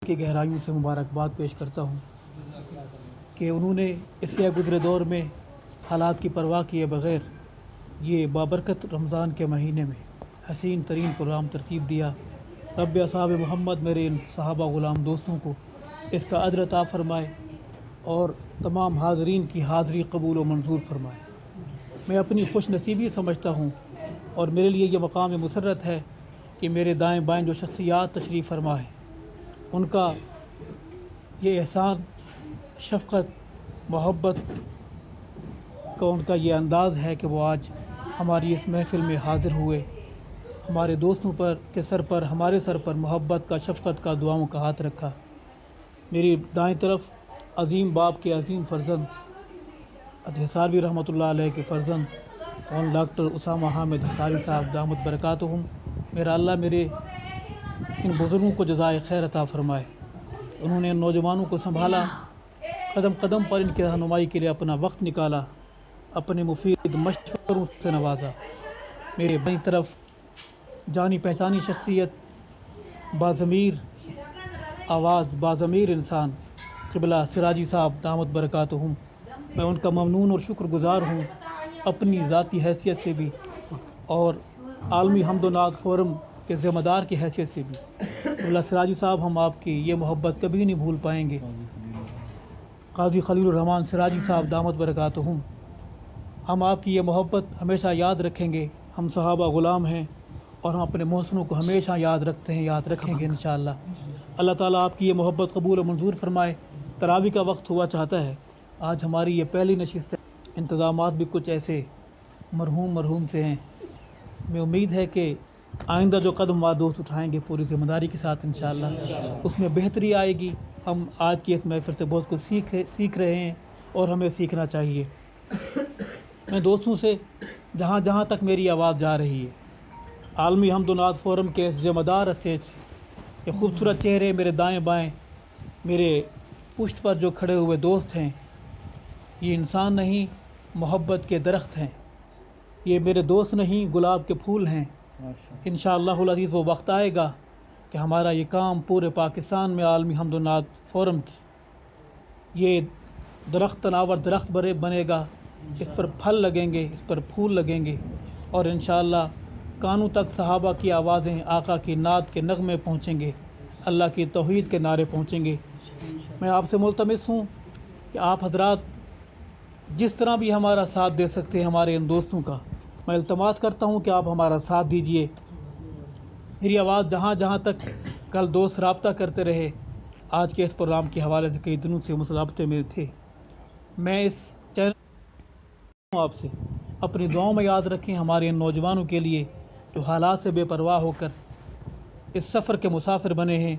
کی گہرائیوں سے مبارکباد پیش کرتا ہوں کہ انہوں نے اس کے گزرے دور میں حالات کی پرواہ کیے بغیر یہ بابرکت رمضان کے مہینے میں حسین ترین پروگرام ترتیب دیا۔ رب اصحاب محمد میرے ان صحابہ غلام دوستوں کو اس کا اجر عطا فرمائے اور تمام حاضرین کی حاضری قبول و منظور فرمائے۔ میں اپنی خوش نصیبی سمجھتا ہوں اور میرے لیے یہ مقام مسرت ہے کہ میرے دائیں بائیں جو شخصیات تشریف فرما ہے ان کا یہ احسان، شفقت، محبت کا ان کا یہ انداز ہے کہ وہ آج ہماری اس محفل میں حاضر ہوئے، ہمارے دوستوں پر کے سر پر، ہمارے سر پر محبت کا، شفقت کا، دعاؤں کا ہاتھ رکھا۔ میری دائیں طرف عظیم باپ کے عظیم فرزند حصاروی رحمۃ اللہ علیہ کے فرزند اور ڈاکٹر اسامہ حامد حصاروی صاحب دامت برکاتہم، میرا اللہ میرے ان بزرگوں کو جزائے خیر عطا فرمائے۔ انہوں نے ان نوجوانوں کو سنبھالا، قدم قدم پر ان کی رہنمائی کے لیے اپنا وقت نکالا، اپنے مفید مشوروں سے نوازا۔ میرے بائیں طرف جانی پہچانی شخصیت، باضمیر آواز، باضمیر انسان قبلہ سراجی صاحب دامت برکاتہم، میں ان کا ممنون اور شکر گزار ہوں اپنی ذاتی حیثیت سے بھی اور عالمی حمد و نعت فورم کے ذمہ دار کی حیثیت سے بھی۔ قبلہ سراجی صاحب، ہم آپ کی یہ محبت کبھی نہیں بھول پائیں گے۔ قاضی خلیل الرحمان سراجی صاحب دامت برکاتہم، ہم آپ کی یہ محبت ہمیشہ یاد رکھیں گے۔ ہم صحابہ غلام ہیں اور ہم اپنے محسنوں کو ہمیشہ یاد رکھتے ہیں، یاد رکھیں گے انشاءاللہ۔ اللہ تعالیٰ آپ کی یہ محبت قبول و منظور فرمائے۔ تراویح کا وقت ہوا چاہتا ہے، آج ہماری یہ پہلی نشست ہے، انتظامات بھی کچھ ایسے مرحوم سے ہیں۔ میں امید ہے کہ آئندہ جو قدم دوست اٹھائیں گے پوری ذمہ داری کے ساتھ انشاءاللہ اس میں بہتری آئے گی۔ ہم آج کی اس محفل سے بہت کچھ سیکھ رہے ہیں اور ہمیں سیکھنا چاہیے۔ میں دوستوں سے جہاں جہاں تک میری آواز جا رہی ہے، عالمی حمد و نعت فورم کے اس ذمہ دار اسٹیج سے یہ خوبصورت چہرے میرے دائیں بائیں، میرے پشت پر جو کھڑے ہوئے دوست ہیں، یہ انسان نہیں، محبت کے درخت ہیں۔ یہ میرے دوست نہیں، گلاب کے پھول ہیں۔ انشاءاللہ العزیز وہ وقت آئے گا کہ ہمارا یہ کام پورے پاکستان میں عالمی حمد و نعت فورم کی یہ درخت تناور درخت بنے گا، اس پر پھل لگیں گے، اس پر پھول لگیں گے اور انشاءاللہ کانوں تک صحابہ کی آوازیں، آقا کی نعت کے نغمے پہنچیں گے، اللہ کی توحید کے نعرے پہنچیں گے۔ میں آپ سے ملتمس ہوں کہ آپ حضرات جس طرح بھی ہمارا ساتھ دے سکتے ہیں ہمارے ان دوستوں کا، میں التماس کرتا ہوں کہ آپ ہمارا ساتھ دیجئے۔ میری آواز جہاں جہاں تک کل دوست رابطہ کرتے رہے، آج کے اس پروگرام کے حوالے سے کئی دنوں سے رابطے میں تھے، میں اس چینل آپ سے اپنی دعاؤں میں یاد رکھیں ہمارے ان نوجوانوں کے لیے جو حالات سے بے پرواہ ہو کر اس سفر کے مسافر بنے ہیں۔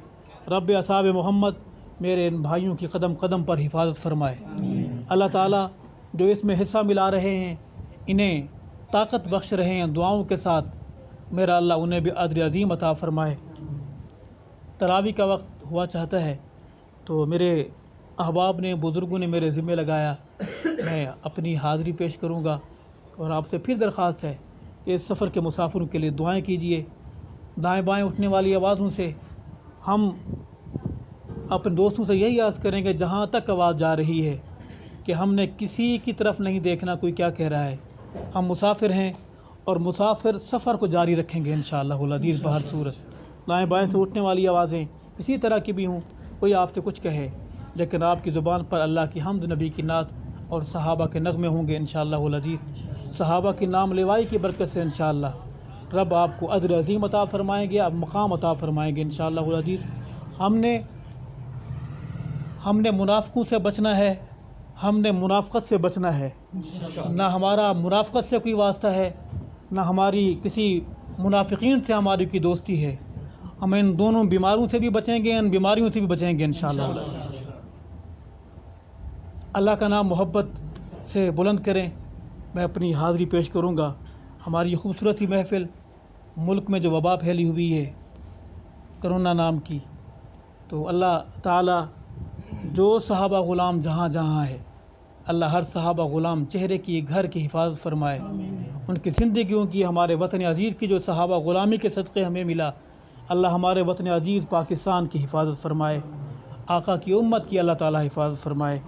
رب اصحاب محمد میرے ان بھائیوں کی قدم قدم پر حفاظت فرمائے۔ اللہ تعالیٰ جو اس میں حصہ ملا رہے ہیں، انہیں طاقت بخش رہے ہیں دعاؤں کے ساتھ، میرا اللہ انہیں بھی اجر عظیم عطا فرمائے۔ تراویح کا وقت ہوا چاہتا ہے تو میرے احباب نے، بزرگوں نے میرے ذمہ لگایا، میں اپنی حاضری پیش کروں گا اور آپ سے پھر درخواست ہے کہ اس سفر کے مسافروں کے لیے دعائیں کیجیے۔ دائیں بائیں اٹھنے والی آوازوں سے ہم اپنے دوستوں سے یہی عرض کریں گے جہاں تک آواز جا رہی ہے کہ ہم نے کسی کی طرف نہیں دیکھنا کوئی کیا کہہ رہا ہے، ہم مسافر ہیں اور مسافر سفر کو جاری رکھیں گے انشاءاللہ العزیز بہر صورت۔ دائیں بائیں سے اٹھنے والی آوازیں کسی طرح کی بھی ہوں، کوئی آپ سے کچھ کہے، لیکن آپ کی زبان پر اللہ کی حمد، نبی کی نعت اور صحابہ کے نغمے ہوں گے انشاءاللہ العزیز۔ صحابہ کی نام لیوائی کی برکت سے انشاءاللہ رب آپ کو اجر عظیم عطا فرمائیں گے، آپ مقام عطا فرمائیں گے انشاءاللہ العزیز۔ ہم نے منافقوں سے بچنا ہے، ہم نے منافقت سے بچنا ہے، نہ ہمارا منافقت سے کوئی واسطہ ہے، نہ ہماری کسی منافقین سے ہماری کوئی دوستی ہے۔ ہم ان دونوں بیماروں سے بھی بچیں گے، ان بیماریوں سے بھی بچیں گے انشاءاللہ۔ اللہ کا نام محبت سے بلند کریں۔ میں اپنی حاضری پیش کروں گا۔ ہماری یہ خوبصورت سی محفل، ملک میں جو وبا پھیلی ہوئی ہے کرونا نام کی، تو اللہ تعالیٰ جو صحابہ غلام جہاں جہاں ہے، اللہ ہر صحابہ غلام چہرے کی، گھر کی حفاظت فرمائے، ان کی زندگیوں کی، ہمارے وطن عزیز کی جو صحابہ غلامی کے صدقے ہمیں ملا، اللہ ہمارے وطن عزیز پاکستان کی حفاظت فرمائے، آقا کی امت کی اللہ تعالیٰ حفاظت فرمائے۔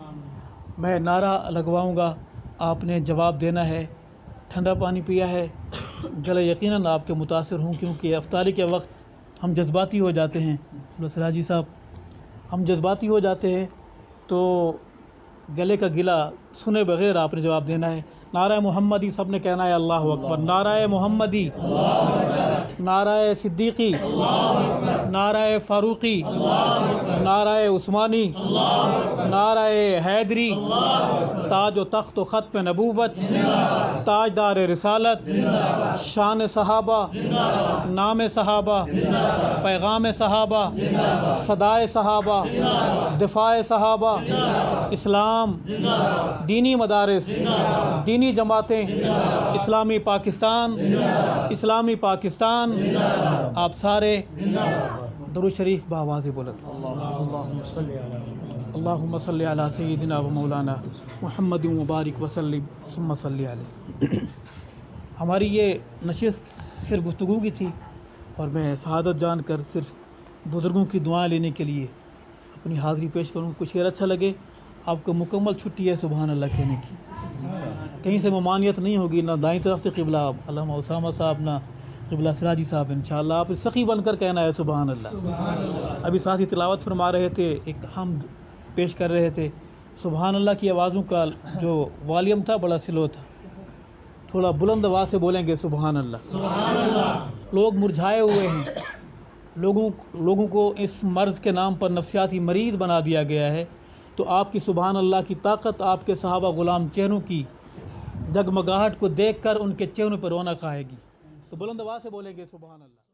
میں نعرہ لگواؤں گا، آپ نے جواب دینا ہے۔ ٹھنڈا پانی پیا ہے، گلے یقیناً آپ کے متاثر ہوں، کیونکہ افطاری کے وقت ہم جذباتی ہو جاتے ہیں۔ سراجی صاحب، ہم جذباتی ہو جاتے ہیں تو گلے کا گلا سنے بغیر آپ نے جواب دینا ہے۔ نعرہ محمدی سب نے کہنا ہے، اللہ اکبر۔ نعرہ محمدی، نعرہ صدیقی، نعرہ فاروقی، نعرہ عثمانی، نعرہ حیدری، تاج و تخت و ختم نبوت، تاجدار رسالت، شان صحابہ، نام صحابہ، پیغام صحابہ، صدائے صحابہ، دفاع صحابہ، اسلام، دینی مدارس، دینی جماعتیں، اسلامی پاکستان، اسلامی پاکستان۔ آپ سارے درود شریف بآواز بلند، اللہم صلی علی سیدنا و مولانا محمد مبارک وسلم ثم صلی علیہ۔ ہماری یہ نشست صرف گفتگو کی تھی، اور میں سعادت جان کر صرف بزرگوں کی دعائیں لینے کے لیے اپنی حاضری پیش کروں۔ کچھ شعر اچھا لگے، آپ کو مکمل چھٹی ہے سبحان اللہ کہنے کی، کہیں سے ممانعت نہیں ہوگی، نہ دائیں طرف سے قبلہ علامہ اسامہ صاحب، نہ قبلہ سراجی صاحب۔ انشاءاللہ آپ سخی بن کر کہنا ہے سبحان اللہ۔ ابھی ساتھ ہی تلاوت فرما رہے تھے، ایک حمد پیش کر رہے تھے، سبحان اللہ کی آوازوں کا جو والیوم تھا بڑا سلو تھا، تھوڑا بلند آواز سے بولیں گے سبحان اللہ۔ لوگ مرجھائے ہوئے ہیں، لوگوں کو اس مرض کے نام پر نفسیاتی مریض بنا دیا گیا ہے، تو آپ کی سبحان اللہ کی طاقت آپ کے صحابہ غلام چہروں کی جگمگاہٹ کو دیکھ کر ان کے چہروں پر رونق آئے گی، تو بلند آواز سے بولیں گے سبحان اللہ۔